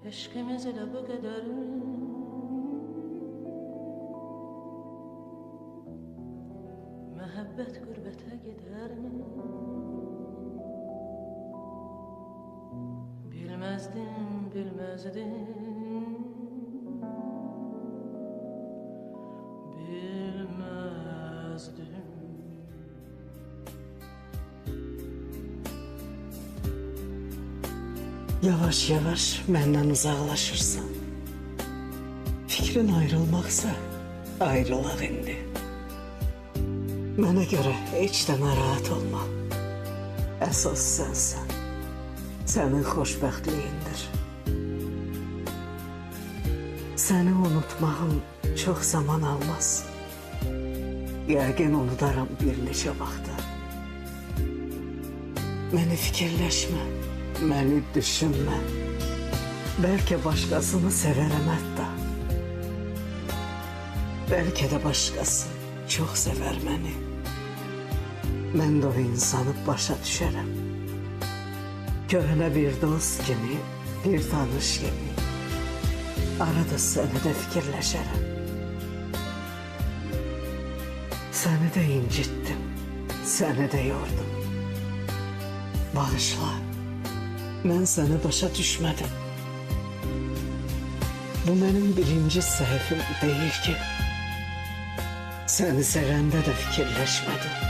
Eşkimiz ile bu kadar mehabbet gurbete gider mi? Bilmezdim, bilmezdim, bilmezdim. Yavaş yavaş benden uzaklaşırsan, fikrin ayrılmaksa ayrılaq indi. Mənə görə heç də narahat olma. Əsas sənsən, sənin xoşbəxtliyindir. Səni unutmağım çox zaman almaz. Yəqin unudaram bir neçə vaxtda. Məni fikirləşmə, məni düşünmə. Bəlkə başqasını sevərəm hətta. Bəlkə də başqası çox sevər məni. Mən də o insanı başa düşərəm. Köhnə bir dost kimi, bir tanış kimi. Arada səni də fikirləşərəm. Səni də incitdim, səni də yordum. Bağışla, mən səni başa düşmədim. Bu mənim birinci səhvim deyil ki. Səni sevəndə də fikirləşmədim.